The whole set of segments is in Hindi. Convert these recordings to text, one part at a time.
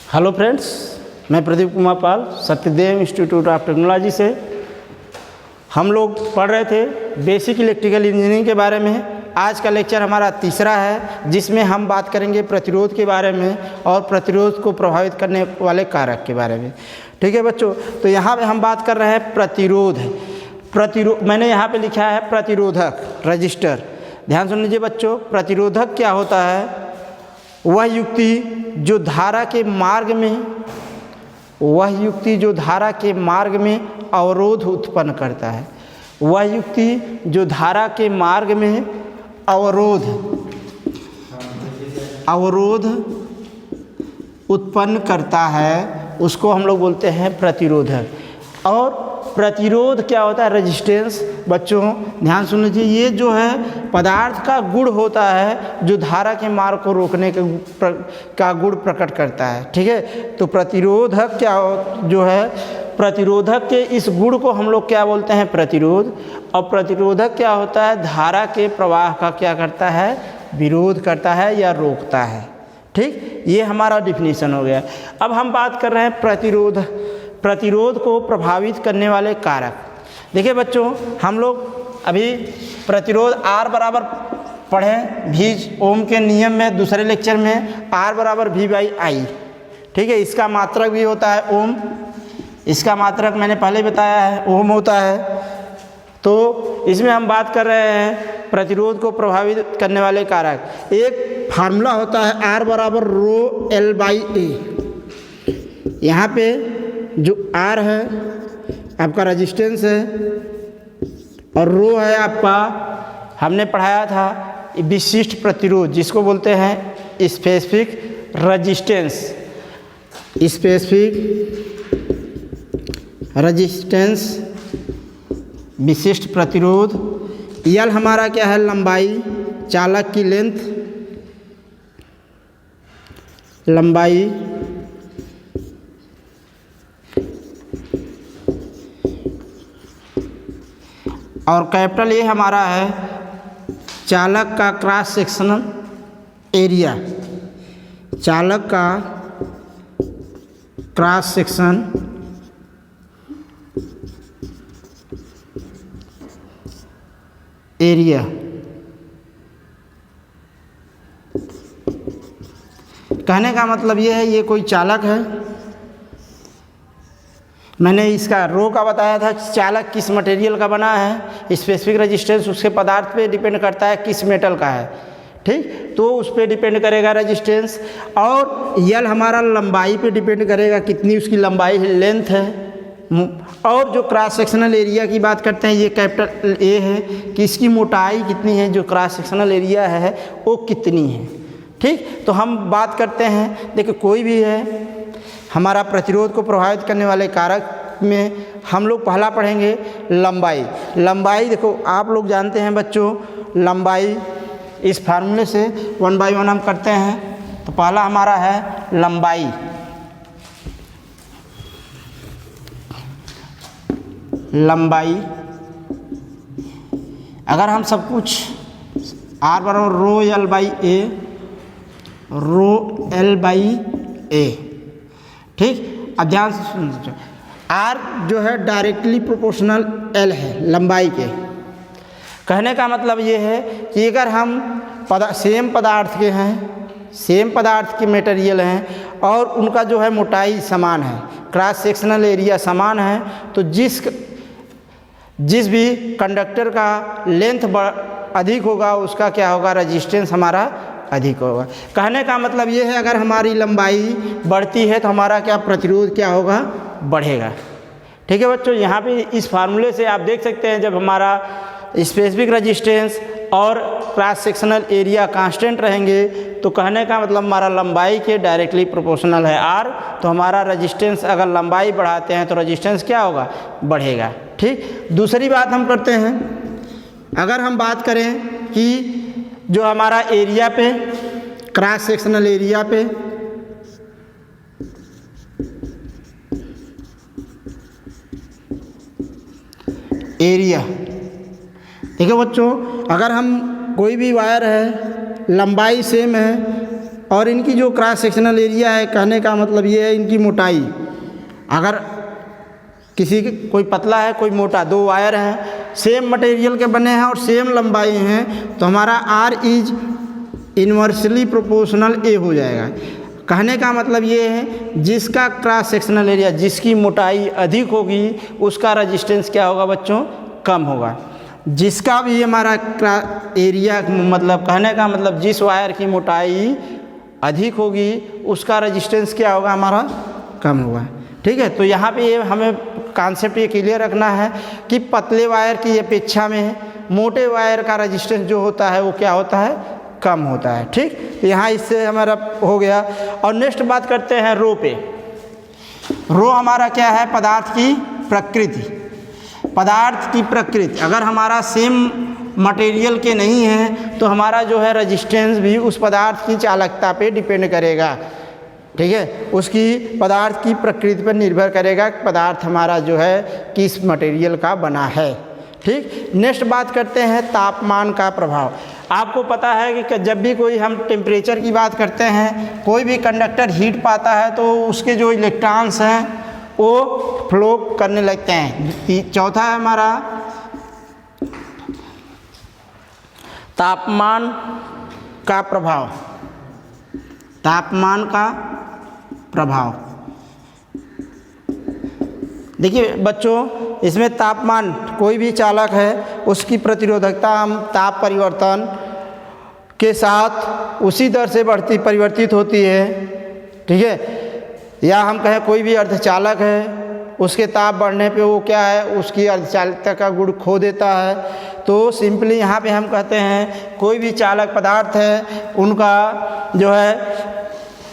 हेलो फ्रेंड्स, मैं Pradeep Kumar Pal Satyadev institute of technology से। हम लोग पढ़ रहे थे बेसिक इलेक्ट्रिकल इंजीनियरिंग के बारे में। आज का लेक्चर हमारा तीसरा है, जिसमें हम बात करेंगे प्रतिरोध के बारे में और प्रतिरोध को प्रभावित करने वाले कारक के बारे में। ठीक है बच्चों, तो यहाँ पे हम बात कर रहे हैं प्रतिरोध। मैंने यहाँ पे लिखा है प्रतिरोधक, रजिस्टर। ध्यान सुन लीजिए बच्चों, प्रतिरोधक क्या होता है? वह युक्ति जो धारा के मार्ग में अवरोध उत्पन्न करता है। वह युक्ति जो धारा के मार्ग में अवरोध उत्पन्न करता है, उसको हम लोग बोलते हैं प्रतिरोधक। और प्रतिरोध क्या होता है? रेजिस्टेंस। बच्चों ध्यान सुन लीजिए, ये जो है पदार्थ का गुण होता है जो धारा के मार्ग को रोकने का गुण प्रकट करता है। ठीक है, तो प्रतिरोधक जो है प्रतिरोधक के इस गुण को हम लोग क्या बोलते हैं? प्रतिरोध। और प्रतिरोधक क्या होता है? धारा के प्रवाह का क्या करता है? विरोध करता है या रोकता है। ठीक, ये हमारा डिफिनीशन हो गया। अब हम बात कर रहे हैं प्रतिरोध को प्रभावित करने वाले कारक। देखिए बच्चों, हम लोग अभी प्रतिरोध R बराबर पढ़े भी ओम के नियम में, दूसरे लेक्चर में R बराबर V/I। ठीक है, इसका मात्रक भी होता है ओम। इसका मात्रक मैंने पहले बताया है, ओम होता है। तो इसमें हम बात कर रहे हैं प्रतिरोध को प्रभावित करने वाले कारक। एक फार्मूला होता है R बराबर ρL/A। यहाँ पे जो R है आपका रेजिस्टेंस है और रो है आपका, हमने पढ़ाया था विशिष्ट प्रतिरोध, जिसको बोलते हैं स्पेसिफिक रेजिस्टेंस। विशिष्ट प्रतिरोध। L हमारा क्या है? लंबाई, चालक की लंबाई। और कैपिटल A हमारा है चालक का क्रॉस सेक्शनल एरिया। चालक का क्रॉस सेक्शन एरिया। कहने का मतलब ये है, ये कोई चालक है। मैंने इसका रो का बताया था, चालक किस मटेरियल का बना है। स्पेसिफिक रेजिस्टेंस उसके पदार्थ पे डिपेंड करता है किस मेटल का है। ठीक, तो उस पर डिपेंड करेगा रेजिस्टेंस। और यल हमारा लंबाई पे डिपेंड करेगा, कितनी उसकी लंबाई है, लेंथ है। और जो क्रॉस सेक्शनल एरिया की बात करते हैं, ये कैपिटल A है कि इसकी मोटाई कितनी है, जो क्रॉस सेक्शनल एरिया है वो कितनी है। ठीक, तो हम बात करते हैं, देखिए कोई भी है हमारा प्रतिरोध को प्रभावित करने वाले कारक में हम लोग पहला पढ़ेंगे लंबाई। देखो आप लोग जानते हैं बच्चों, लंबाई इस फार्मूले से 1/1 हम करते हैं। तो पहला हमारा है लंबाई। अगर हम सब कुछ R बराबर ρL/A। ठीक, अब ध्यान से सुनिए, R जो है डायरेक्टली प्रोपोर्शनल L है लंबाई के। कहने का मतलब ये है कि अगर हम सेम पदार्थ के हैं, सेम पदार्थ के मटेरियल हैं और उनका जो है मोटाई समान है, क्रॉस सेक्शनल एरिया समान है, तो जिस भी कंडक्टर का लेंथ अधिक होगा उसका क्या होगा? रेजिस्टेंस हमारा अधिक होगा। कहने का मतलब ये है, अगर हमारी लंबाई बढ़ती है तो हमारा क्या प्रतिरोध क्या होगा? बढ़ेगा। ठीक है बच्चों, यहाँ पे इस फार्मूले से आप देख सकते हैं, जब हमारा स्पेसिफिक रेजिस्टेंस और क्रॉस सेक्शनल एरिया कांस्टेंट रहेंगे तो कहने का मतलब हमारा लंबाई के डायरेक्टली प्रोपोर्शनल है R, तो हमारा रेजिस्टेंस अगर लंबाई बढ़ाते हैं तो रेजिस्टेंस क्या होगा? बढ़ेगा। ठीक, दूसरी बात हम करते हैं, अगर हम बात करें कि जो हमारा एरिया पे, क्रॉस सेक्शनल एरिया पे देखिए बच्चों, अगर हम कोई भी वायर है, लंबाई सेम है और इनकी जो क्रॉस सेक्शनल एरिया है, कहने का मतलब ये है इनकी मोटाई। अगर किसी की कोई पतला है कोई मोटा, दो वायर हैं सेम मटेरियल के बने हैं और सेम लंबाई हैं, तो हमारा आर इज इन्वर्सली प्रोपोर्शनल ए हो जाएगा। कहने का मतलब ये है जिसका क्रॉस सेक्शनल एरिया, जिसकी मोटाई अधिक होगी उसका रेजिस्टेंस क्या होगा बच्चों, कम होगा। जिसका भी हमारा एरिया, मतलब कहने का मतलब जिस वायर की मोटाई अधिक होगी उसका रेजिस्टेंस क्या होगा, हमारा कम होगा। ठीक है, तो यहाँ पे ये हमें कॉन्सेप्ट ये क्लियर रखना है कि पतले वायर की अपेक्षा में मोटे वायर का रेजिस्टेंस जो होता है वो क्या होता है, कम होता है। ठीक, तो यहाँ इससे हमारा हो गया। और नेक्स्ट बात करते हैं रो पे। रो हमारा क्या है, पदार्थ की प्रकृति। पदार्थ की प्रकृति अगर हमारा सेम मटेरियल के नहीं है तो हमारा जो है रेजिस्टेंस भी उस पदार्थ की चालकता पे डिपेंड करेगा। ठीक है, उसकी पदार्थ की प्रकृति पर निर्भर करेगा पदार्थ हमारा जो है किस मटेरियल का बना है। ठीक, नेक्स्ट बात करते हैं तापमान का प्रभाव। आपको पता है कि जब भी कोई हम टेम्परेचर की बात करते हैं, कोई भी कंडक्टर हीट पाता है तो उसके जो इलेक्ट्रॉन्स हैं वो फ्लो करने लगते हैं। चौथा है हमारा तापमान का प्रभाव। तापमान का प्रभाव देखिए बच्चों, इसमें तापमान, कोई भी चालक है उसकी प्रतिरोधकता हम ताप परिवर्तन के साथ उसी दर से परिवर्तित होती है। ठीक है, या हम कहें कोई भी अर्धचालक है उसके ताप बढ़ने पे वो क्या है, उसकी अर्धचालकता का गुण खो देता है। तो सिंपली यहाँ पे हम कहते हैं कोई भी चालक पदार्थ है उनका जो है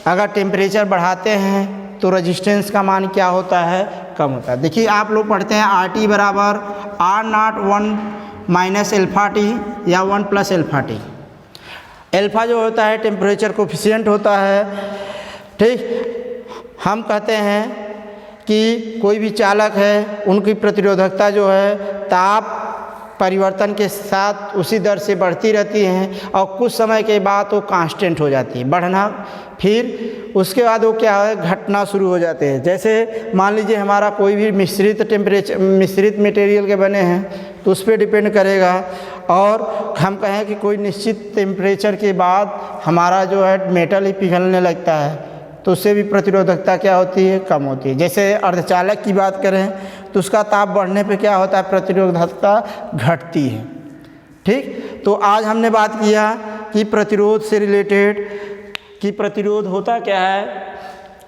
अगर टेम्परेचर बढ़ाते हैं तो रेजिस्टेंस का मान क्या होता है, कम होता है। देखिए आप लोग पढ़ते हैं आर टी बराबर R naught 1 minus alpha T या 1 प्लस एल्फा टी। एल्फा जो होता है टेम्परेचर कोफिशिएंट होता है। ठीक, हम कहते हैं कि कोई भी चालक है उनकी प्रतिरोधकता जो है ताप परिवर्तन के साथ उसी दर से बढ़ती रहती हैं और कुछ समय के बाद वो कांस्टेंट हो जाती है बढ़ना, फिर उसके बाद वो क्या है, घटना शुरू हो जाते हैं। जैसे मान लीजिए हमारा कोई भी मिश्रित मटेरियल के बने हैं तो उस पर डिपेंड करेगा। और हम कहें कि कोई निश्चित टेम्परेचर के बाद हमारा जो है मेटल ही पिघलने लगता है तो उससे भी प्रतिरोधकता क्या होती है, कम होती है। जैसे अर्धचालक की बात करें तो उसका ताप बढ़ने पे क्या होता है, प्रतिरोधकता घटती है। ठीक, तो आज हमने बात किया कि प्रतिरोध से रिलेटेड कि प्रतिरोध होता क्या है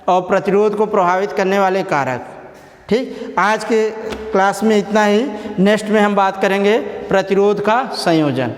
और प्रतिरोध को प्रभावित करने वाले कारक। ठीक, आज के क्लास में इतना ही। नेक्स्ट में हम बात करेंगे प्रतिरोध का संयोजन।